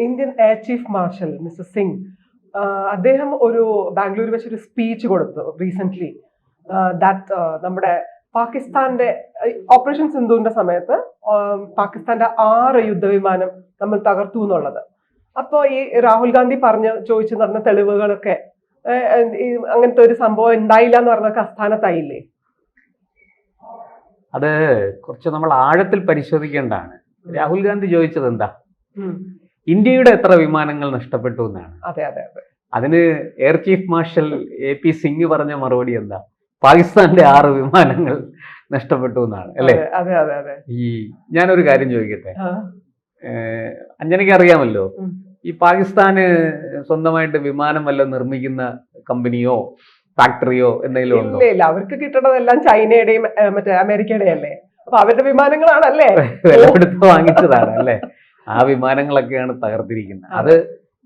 Indian air chief marshal mister Singh അദ്ദേഹം ഒരു ബാംഗ്ലൂർ വെച്ചൊരു സ്പീച്ച് കൊടുത്തു റീസെന്റ് ദാറ്റ് നമ്മുടെ പാകിസ്ഥാന്റെ ഓപ്പറേഷൻ സിന്ധുവിന്റെ സമയത്ത് പാകിസ്ഥാന്റെ 6 യുദ്ധവിമാനം നമ്മൾ തകർത്തു എന്നുള്ളത്. അപ്പോ ഈ രാഹുൽ ഗാന്ധി ചോദിച്ചു നടന്ന തെളിവുകളൊക്കെ അങ്ങനത്തെ ഒരു സംഭവം ഉണ്ടായില്ല എന്ന് പറഞ്ഞൊക്കെ അസ്ഥാനത്തായില്ലേ? അത് കുറച്ച് നമ്മൾ ആഴത്തിൽ പരിശോധിക്കേണ്ടതാണ്. രാഹുൽ ഗാന്ധി ചോദിച്ചത് എന്താ? ഇന്ത്യയുടെ എത്ര വിമാനങ്ങൾ നഷ്ടപ്പെട്ടു എന്നാണ്. അതെ അതെ അതെ. അതിന് air chief marshal AP Singh പറഞ്ഞ മറുപടി എന്താ? പാകിസ്ഥാന്റെ 6 വിമാനങ്ങൾ നഷ്ടപ്പെട്ടു എന്നാണ്, അല്ലേ? അതെ അതെ അതെ. ഞാനൊരു കാര്യം ചോദിക്കട്ടെ, അഞ്ജനയ്ക്ക് അറിയാമല്ലോ, ഈ പാകിസ്ഥാന് സ്വന്തമായിട്ട് വിമാനം വല്ലതും നിർമ്മിക്കുന്ന കമ്പനിയോ ഫാക്ടറിയോ എന്തെങ്കിലും ഉണ്ടോ? ഇല്ല, അവർക്ക് കിട്ടണതെല്ലാം ചൈനയുടെയും മറ്റേ അമേരിക്കയുടെയും അല്ലേ. അപ്പൊ അവരുടെ വിമാനങ്ങളാണല്ലേ വിലപ്പെടുത്ത് വാങ്ങിച്ചതാണ് അല്ലേ. ആ വിമാനങ്ങളൊക്കെയാണ് തകർത്തിരിക്കുന്നത്. അത്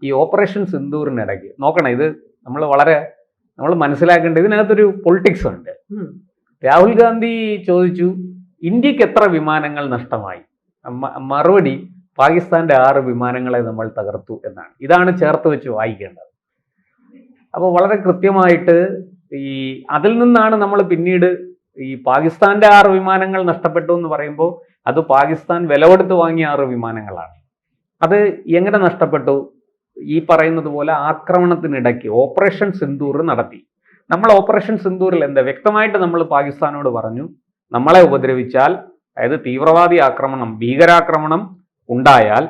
ഈ ഓപ്പറേഷൻ സിന്ദൂറിനിടയ്ക്ക് നോക്കണം. ഇത് നമ്മൾ മനസ്സിലാക്കേണ്ടത്, ഇതിനകത്തൊരു പൊളിറ്റിക്സ് ഉണ്ട്. രാഹുൽ ഗാന്ധി ചോദിച്ചു ഇന്ത്യക്ക് എത്ര വിമാനങ്ങൾ നഷ്ടമായി. മറുപടി പാകിസ്ഥാന്റെ 6 വിമാനങ്ങളെ നമ്മൾ തകർത്തു എന്നാണ്. ഇതാണ് ചേർത്ത് വെച്ച് വായിക്കേണ്ടത്. അപ്പോൾ വളരെ കൃത്യമായിട്ട് അതിൽ നിന്നാണ് നമ്മൾ പിന്നീട് ഈ പാകിസ്ഥാന്റെ 6 വിമാനങ്ങൾ നഷ്ടപ്പെട്ടു എന്ന് പറയുമ്പോൾ അത് പാകിസ്ഥാൻ വില കൊടുത്ത് വാങ്ങിയ 6 വിമാനങ്ങളാണ്. അത് എങ്ങനെ നഷ്ടപ്പെട്ടു? ഈ പറയുന്നത് പോലെ ആക്രമണത്തിനിടയ്ക്ക് ഓപ്പറേഷൻ സിന്ദൂർ നടത്തി. നമ്മൾ ഓപ്പറേഷൻ സിന്ദൂറിൽ എന്താ വ്യക്തമായിട്ട് നമ്മൾ പാകിസ്ഥാനോട് പറഞ്ഞു, നമ്മളെ ഉപദ്രവിച്ചാൽ, അതായത് തീവ്രവാദി ആക്രമണം, ഭീകരാക്രമണം ഉണ്ടായാൽ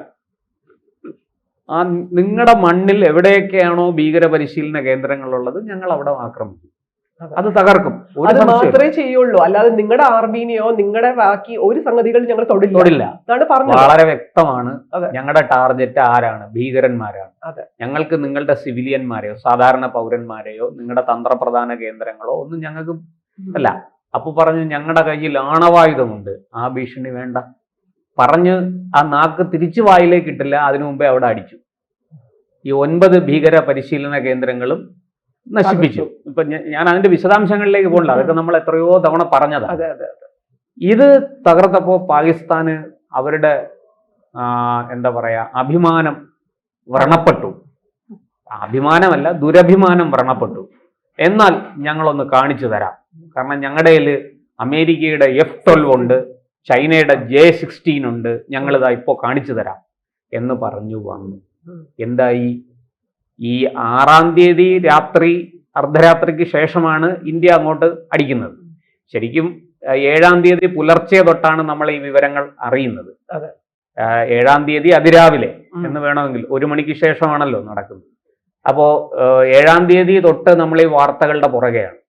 നിങ്ങളുടെ മണ്ണിൽ എവിടെയൊക്കെയാണോ ഭീകര പരിശീലന കേന്ദ്രങ്ങളുള്ളത് ഞങ്ങൾ അവിടെ ആക്രമിക്കും, അത് തകർക്കും. അത് മാത്രമേ ചെയ്യുള്ളൂ, അല്ലാതെ നിങ്ങളുടെ ആർമീനെയോ നിങ്ങളുടെ ബാക്കി ഒരു സംഗതികൾ ഞങ്ങൾ തൊടില്ല. വളരെ വ്യക്തമാണ്. ഞങ്ങളുടെ ടാർഗറ്റ് ആരാണ്? ഭീകരന്മാരാണ്. ഞങ്ങൾക്ക് നിങ്ങളുടെ സിവിലിയന്മാരെയോ സാധാരണ പൗരന്മാരെയോ നിങ്ങളുടെ തന്ത്രപ്രധാന കേന്ദ്രങ്ങളോ ഒന്നും ഞങ്ങൾക്ക് അല്ല. അപ്പൊ പറഞ്ഞു ഞങ്ങളുടെ കയ്യിൽ ആണവായുധമുണ്ട്, ആ ഭീഷണി വേണ്ട. പറഞ്ഞ് ആ നാക്ക് തിരിച്ചു വായിലേക്ക് ഇട്ടില്ല, അതിനു മുമ്പേ അവിടെ അടിച്ചു. ഈ 9 ഭീകര പരിശീലന കേന്ദ്രങ്ങളും നശിപ്പിച്ചു. ഇപ്പൊ ഞാൻ അതിന്റെ വിശദാംശങ്ങളിലേക്ക് പോകണില്ല, അതൊക്കെ നമ്മൾ എത്രയോ തവണ പറഞ്ഞതാണ്. ഇത് തകർത്തപ്പോ പാകിസ്ഥാന് അവരുടെ എന്താ പറയാ അഭിമാനം വ്രണപ്പെട്ടു. അഭിമാനമല്ല, ദുരഭിമാനം വ്രണപ്പെട്ടു. എന്നാൽ ഞങ്ങളൊന്ന് കാണിച്ചു തരാം, കാരണം ഞങ്ങളുടെ കയ്യിൽ അമേരിക്കയുടെ F-12 ഉണ്ട്, ചൈനയുടെ J-16 ഉണ്ട്, ഞങ്ങളിതാ ഇപ്പോൾ കാണിച്ചു തരാം എന്ന് പറഞ്ഞു വന്നു. എന്തായി? ഈ 6-ാം തീയതി രാത്രി അർദ്ധരാത്രിക്ക് ശേഷമാണ് ഇന്ത്യ അങ്ങോട്ട് അടിക്കുന്നത്. ശരിക്കും 7-ാം തീയതി പുലർച്ചെ തൊട്ടാണ് നമ്മൾ ഈ വിവരങ്ങൾ അറിയുന്നത്. 7-ാം തീയതി അതിരാവിലെ എന്ന് വേണമെങ്കിൽ 1 മണിക്ക് ശേഷമാണല്ലോ നടക്കുന്നത്. അപ്പോൾ 7-ാം തീയതി തൊട്ട് നമ്മൾ ഈ വാർത്തകളുടെ പുറകെയാണ്.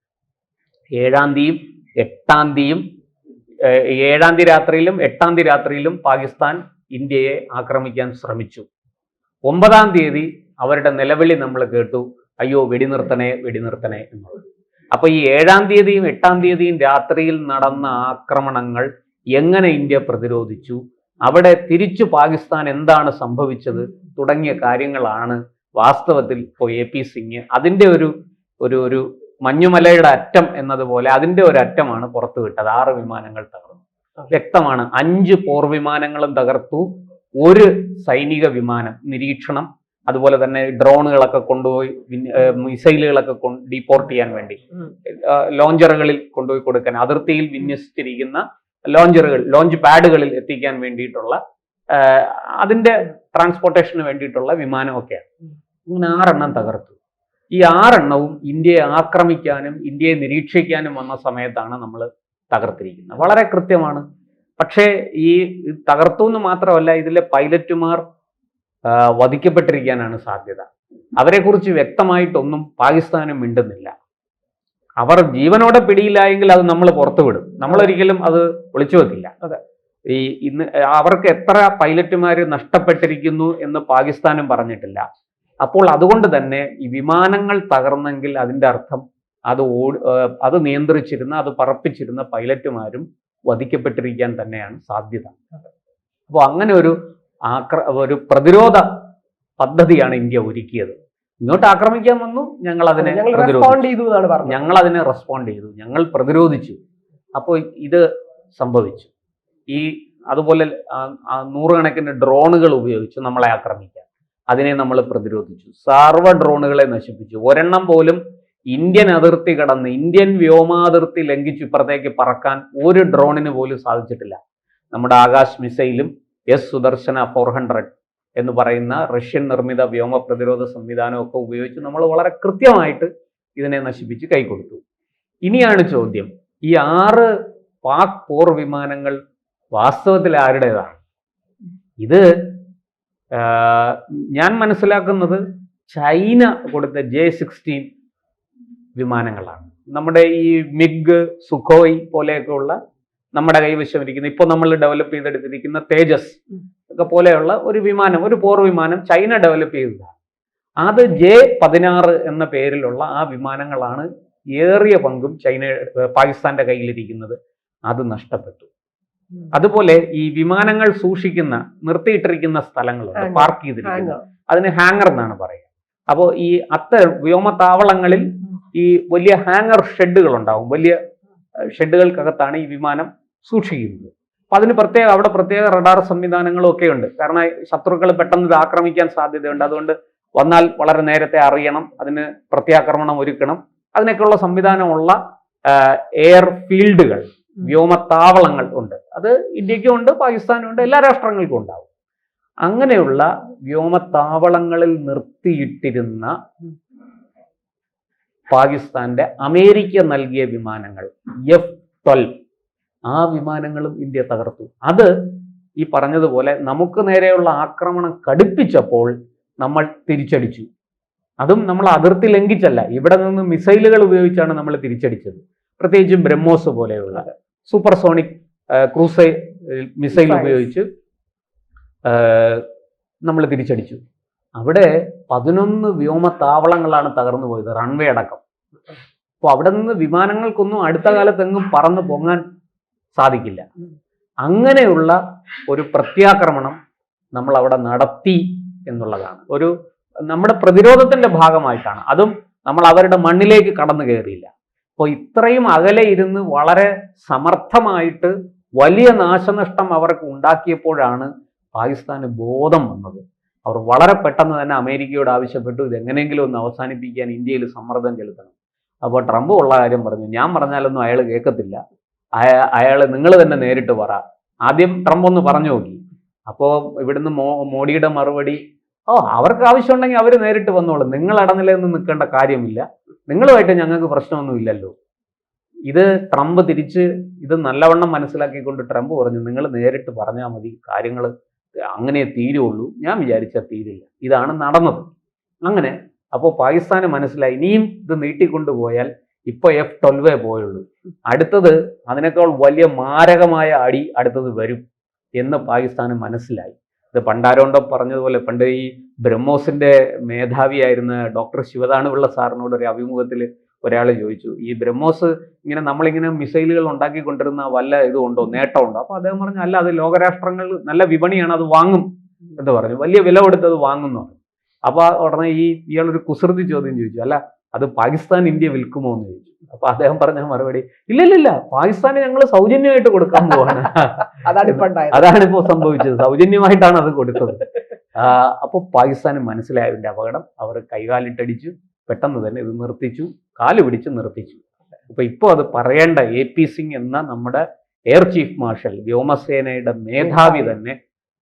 7-ാം തീയതിയും 8-ാം തീയതിയും 7-ാം തീയതി രാത്രിയിലും 8-ാം തീയതി രാത്രിയിലും പാകിസ്ഥാൻ ഇന്ത്യയെ ആക്രമിക്കാൻ ശ്രമിച്ചു. 9-ാം തീയതി അവരുടെ നിലവിളി നമ്മൾ കേട്ടു, അയ്യോ വെടിനിർത്തണേ വെടിനിർത്തണേ എന്നുള്ളത്. അപ്പൊ ഈ 7-ാം തീയതിയും 8-ാം തീയതിയും രാത്രിയിൽ നടന്ന ആക്രമണങ്ങൾ എങ്ങനെ ഇന്ത്യ പ്രതിരോധിച്ചു, അവിടെ തിരിച്ചു പാകിസ്ഥാൻ എന്താണ് സംഭവിച്ചത് തുടങ്ങിയ കാര്യങ്ങളാണ് വാസ്തവത്തിൽ ഇപ്പോൾ AP സിംഗ് അതിൻ്റെ ഒരു മഞ്ഞുമലയുടെ അറ്റം എന്നതുപോലെ അതിൻ്റെ ഒരു അറ്റമാണ് പുറത്തു വിട്ടത്. 6 വിമാനങ്ങൾ തകർന്നു. വ്യക്തമാണ്, 5 പോർ വിമാനങ്ങളും തകർത്തു, 1 സൈനിക വിമാനം നിരീക്ഷണം, അതുപോലെ തന്നെ ഡ്രോണുകളൊക്കെ കൊണ്ടുപോയി മിസൈലുകളൊക്കെ ഡീപ്പോർട്ട് ചെയ്യാൻ വേണ്ടി ലോഞ്ചറുകളിൽ കൊണ്ടുപോയി കൊടുക്കാൻ, അതിർത്തിയിൽ വിന്യസിച്ചിരിക്കുന്ന ലോഞ്ച് പാഡുകളിൽ എത്തിക്കാൻ വേണ്ടിയിട്ടുള്ള അതിൻ്റെ ട്രാൻസ്പോർട്ടേഷന് വേണ്ടിയിട്ടുള്ള വിമാനമൊക്കെയാണ്. ഇങ്ങനെ 6 എണ്ണം തകർത്തു. ഈ 6 എണ്ണവും ഇന്ത്യയെ ആക്രമിക്കാനും ഇന്ത്യയെ നിരീക്ഷിക്കാനും വന്ന സമയത്താണ് നമ്മൾ തകർത്തിരിക്കുന്നത്. വളരെ കൃത്യമാണ്. പക്ഷേ ഈ തകർത്തു എന്ന് മാത്രമല്ല, ഇതിലെ പൈലറ്റുമാർ വധിക്കപ്പെട്ടിരിക്കാനാണ് സാധ്യത. അവരെക്കുറിച്ച് വ്യക്തമായിട്ടൊന്നും പാകിസ്ഥാനും മിണ്ടുന്നില്ല. അവർ ജീവനോടെ പിടിയിലായെങ്കിൽ അത് നമ്മൾ പുറത്തുവിടും, നമ്മളൊരിക്കലും അത് ഒളിച്ചു വെക്കില്ല. ഇന്ന് അവർക്ക് എത്ര പൈലറ്റുമാർ നഷ്ടപ്പെട്ടിരിക്കുന്നു എന്ന് പാകിസ്ഥാനും പറഞ്ഞിട്ടില്ല. അപ്പോൾ അതുകൊണ്ട് തന്നെ ഈ വിമാനങ്ങൾ തകർന്നെങ്കിൽ അതിൻ്റെ അർത്ഥം അത് നിയന്ത്രിച്ചിരുന്ന, അത് പറപ്പിച്ചിരുന്ന പൈലറ്റുമാരും വധിക്കപ്പെട്ടിരിക്കാൻ തന്നെയാണ് സാധ്യത. അപ്പോൾ അങ്ങനെ ഒരു പ്രതിരോധ പദ്ധതിയാണ് ഇന്ത്യ ഒരുക്കിയത്. ഇങ്ങോട്ട് ആക്രമിക്കാൻ വന്നു, ഞങ്ങൾ അതിനെ റെസ്പോണ്ട് ചെയ്തു, ഞങ്ങൾ പ്രതിരോധിച്ചു. അപ്പോൾ ഇത് സംഭവിച്ചു. അതുപോലെ 100 കണക്കിന് ഡ്രോണുകൾ ഉപയോഗിച്ച് നമ്മളെ ആക്രമിക്കാൻ. അതിനെ നമ്മൾ പ്രതിരോധിച്ചു. സർവ്വ ഡ്രോണുകളെ നശിപ്പിച്ചു. ഒരെണ്ണം പോലും ഇന്ത്യൻ അതിർത്തി കടന്ന് ഇന്ത്യൻ വ്യോമാതിർത്തി ലംഘിച്ച് ഇപ്പുറത്തേക്ക് പറക്കാൻ ഒരു ഡ്രോണിന് പോലും സാധിച്ചിട്ടില്ല. നമ്മുടെ ആകാശ് മിസൈലും സുദർശന 400 എന്ന് പറയുന്ന റഷ്യൻ നിർമ്മിത വ്യോമ പ്രതിരോധ സംവിധാനമൊക്കെ ഉപയോഗിച്ച് നമ്മൾ വളരെ കൃത്യമായിട്ട് ഇതിനെ നശിപ്പിച്ച് കൈകൊടുത്തു. ഇനിയാണ് ചോദ്യം, ഈ 6 പാക് പോർ വിമാനങ്ങൾ വാസ്തവത്തിൽ ആരുടേതാണ്? ഇത് ഞാൻ മനസ്സിലാക്കുന്നത് ചൈന കൊടുത്ത J-16 വിമാനങ്ങളാണ്. നമ്മുടെ ഈ മിഗ്, സുഖോയ് പോലെയൊക്കെയുള്ള നമ്മുടെ കൈവശം ഇരിക്കുന്ന, ഇപ്പോൾ നമ്മൾ ഡെവലപ്പ് ചെയ്തെടുത്തിരിക്കുന്ന തേജസ് ഒക്കെ പോലെയുള്ള ഒരു വിമാനം, ഒരു പോർ വിമാനം ചൈന ഡെവലപ്പ് ചെയ്തതാണ്. അത് J-16 എന്ന പേരിലുള്ള ആ വിമാനങ്ങളാണ് ഏറിയ പങ്കും പാകിസ്ഥാന്റെ കയ്യിലിരിക്കുന്നത്. അത് നഷ്ടപ്പെട്ടു. അതുപോലെ ഈ വിമാനങ്ങൾ സൂക്ഷിക്കുന്ന, നിർത്തിയിട്ടിരിക്കുന്ന സ്ഥലങ്ങളുണ്ട്, പാർക്ക് ചെയ്തിരിക്കുന്നത്, അതിന് ഹാങ്ങർ എന്നാണ് പറയുക. അപ്പോൾ ഈ അത്തരം വ്യോമതാവളങ്ങളിൽ ഈ വലിയ ഹാങ്ങർ ഷെഡുകൾ ഉണ്ടാവും. വലിയ ഷെഡുകൾക്കകത്താണ് ഈ വിമാനം സൂക്ഷിക്കുന്നത്. അപ്പൊ അതിന് അവിടെ പ്രത്യേക റഡാർ സംവിധാനങ്ങളും ഒക്കെ ഉണ്ട്. കാരണം ശത്രുക്കൾ പെട്ടെന്ന് ഇത് ആക്രമിക്കാൻ സാധ്യതയുണ്ട്. അതുകൊണ്ട് വന്നാൽ വളരെ നേരത്തെ അറിയണം, അതിന് പ്രത്യാക്രമണം ഒരുക്കണം. അതിനൊക്കെയുള്ള സംവിധാനമുള്ള എയർ ഫീൽഡുകൾ, വ്യോമത്താവളങ്ങൾ ഉണ്ട്. അത് ഇന്ത്യക്കും ഉണ്ട്, പാകിസ്ഥാനും ഉണ്ട്, എല്ലാ രാഷ്ട്രങ്ങൾക്കും ഉണ്ടാവും. അങ്ങനെയുള്ള വ്യോമത്താവളങ്ങളിൽ നിർത്തിയിട്ടിരുന്ന പാകിസ്ഥാന്റെ അമേരിക്ക നൽകിയ വിമാനങ്ങൾ F-12, ആ വിമാനങ്ങളും ഇന്ത്യ തകർത്തു. അത് ഈ പറഞ്ഞതുപോലെ നമുക്ക് നേരെയുള്ള ആക്രമണം കടുപ്പിച്ചപ്പോൾ നമ്മൾ തിരിച്ചടിച്ചു. അതും നമ്മൾ അതിർത്തി ലംഘിച്ചല്ല, ഇവിടെ നിന്ന് മിസൈലുകൾ ഉപയോഗിച്ചാണ് നമ്മൾ തിരിച്ചടിച്ചത്. പ്രത്യേകിച്ചും ബ്രഹ്മോസ് പോലെയുള്ള സൂപ്പർസോണിക് ക്രൂസ് മിസൈൽ ഉപയോഗിച്ച് നമ്മൾ തിരിച്ചടിച്ചു. അവിടെ 11 വ്യോമത്താവളങ്ങളാണ് തകർന്നു പോയത്, റൺവേ അടക്കം. അപ്പോൾ അവിടെ നിന്ന് വിമാനങ്ങൾക്കൊന്നും അടുത്ത കാലത്തെങ്ങും പറന്ന് പൊങ്ങാൻ സാധിക്കില്ല. അങ്ങനെയുള്ള ഒരു പ്രത്യാക്രമണം നമ്മൾ അവിടെ നടത്തി എന്നുള്ളതാണ്. നമ്മുടെ പ്രതിരോധത്തിന്റെ ഭാഗമായിട്ടാണ്. അതും നമ്മൾ അവരുടെ മണ്ണിലേക്ക് കടന്നു കയറിയില്ല. അപ്പോൾ ഇത്രയും അകലെ ഇരുന്ന് വളരെ സമർത്ഥമായിട്ട് വലിയ നാശനഷ്ടം അവർക്ക് ഉണ്ടാക്കിയപ്പോഴാണ് പാകിസ്ഥാന് ബോധം വന്നത്. അവർ വളരെ പെട്ടെന്ന് തന്നെ അമേരിക്കയോട് ആവശ്യപ്പെട്ടു, ഇതെങ്ങനെയെങ്കിലും ഒന്ന് അവസാനിപ്പിക്കാൻ ഇന്ത്യയിൽ സമ്മർദ്ദം ചെലുത്തണം. അപ്പോൾ ട്രംപ് ഉള്ള കാര്യം പറഞ്ഞു. ഞാൻ പറഞ്ഞാലൊന്നും അയാൾ കേൾക്കത്തില്ല, അയാൾ നിങ്ങൾ തന്നെ നേരിട്ട് പറ. ആദ്യം ട്രംപ് ഒന്ന് പറഞ്ഞു നോക്കി. അപ്പോൾ ഇവിടുന്ന് മോഡിയുടെ മറുപടി, അവർക്ക് ആവശ്യമുണ്ടെങ്കിൽ അവർ നേരിട്ട് വന്നോളും, നിങ്ങൾ ഇടനിലയൊന്നും നിൽക്കേണ്ട കാര്യമില്ല, നിങ്ങളുമായിട്ട് ഞങ്ങൾക്ക് പ്രശ്നമൊന്നും ഇല്ലല്ലോ. ഇത് ട്രംപ് തിരിച്ച് ഇത് നല്ലവണ്ണം മനസ്സിലാക്കിക്കൊണ്ട് ട്രംപ് പറഞ്ഞു, നിങ്ങൾ നേരിട്ട് പറഞ്ഞാൽ മതി, കാര്യങ്ങൾ അങ്ങനെ തീരുള്ളൂ, ഞാൻ വിചാരിച്ചാൽ തീരില്ല. ഇതാണ് നടന്നത്. അങ്ങനെ അപ്പോൾ പാകിസ്ഥാന് മനസ്സിലായി, ഇനിയും ഇത് നീട്ടിക്കൊണ്ടുപോയാൽ ഇപ്പോൾ F-12 പോയുള്ളൂ, അടുത്തത് അതിനേക്കാൾ വലിയ മാരകമായ അടി അടുത്തത് വരും എന്ന് പാകിസ്ഥാന് മനസ്സിലായി. ഇത് പണ്ടാരോണ്ടോ പറഞ്ഞതുപോലെ, പണ്ട് ഈ ബ്രഹ്മോസിന്റെ മേധാവിയായിരുന്ന ഡോക്ടർ ശിവദാനുപിള്ള സാറിനോട് ഒരു അഭിമുഖത്തിൽ ഒരാൾ ചോദിച്ചു, ഈ ബ്രഹ്മോസ് ഇങ്ങനെ നമ്മളിങ്ങനെ മിസൈലുകൾ ഉണ്ടാക്കിക്കൊണ്ടിരുന്ന വല്ല ഇതുണ്ടോ, നേട്ടമുണ്ടോ? അപ്പോൾ അദ്ദേഹം പറഞ്ഞു, അല്ല, അത് ലോകരാഷ്ട്രങ്ങൾ നല്ല വിപണിയാണ്, അത് വാങ്ങും എന്ന് പറഞ്ഞു, വലിയ വില കൊടുത്ത് അത് വാങ്ങുന്നു. അപ്പോൾ ഉടനെ ഇയാളൊരു കുസൃതി ചോദ്യം ചോദിച്ചു, അല്ല അത് പാകിസ്ഥാൻ ഇന്ത്യ വിൽക്കുമോ എന്ന് ചോദിച്ചു. അപ്പൊ അദ്ദേഹം പറഞ്ഞ മറുപടി, ഇല്ലില്ല, പാകിസ്ഥാന് ഞങ്ങൾ സൗജന്യമായിട്ട് കൊടുക്കാൻ പോവാണ്. അതാണിപ്പോ സംഭവിച്ചത്, സൗജന്യമായിട്ടാണ് അത് കൊടുത്തത്. അപ്പോൾ പാകിസ്ഥാന് മനസ്സിലായതിന്റെ അപകടം. അവർ കൈകാലിട്ടടിച്ചു, പെട്ടെന്ന് തന്നെ ഇത് നിർത്തിച്ചു, കാല് പിടിച്ച് നിർത്തിച്ചു. ഇപ്പോൾ അത് പറയേണ്ട AP സിംഗ് എന്ന നമ്മുടെ എയർ ചീഫ് മാർഷൽ, വ്യോമസേനയുടെ മേധാവി തന്നെ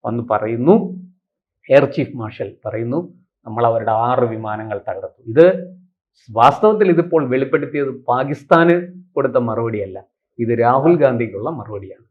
വന്ന് പറയുന്നു, എയർ ചീഫ് മാർഷൽ പറയുന്നു, നമ്മൾ അവരുടെ 6 വിമാനങ്ങൾ തകർത്തു. ഇത് വാസ്തവത്തിൽ ഇതിപ്പോൾ വെളിപ്പെടുത്തിയത് പാകിസ്ഥാന് കൊടുത്ത മറുപടിയല്ല, ഇത് രാഹുൽ ഗാന്ധിക്കുള്ള മറുപടിയാണ്.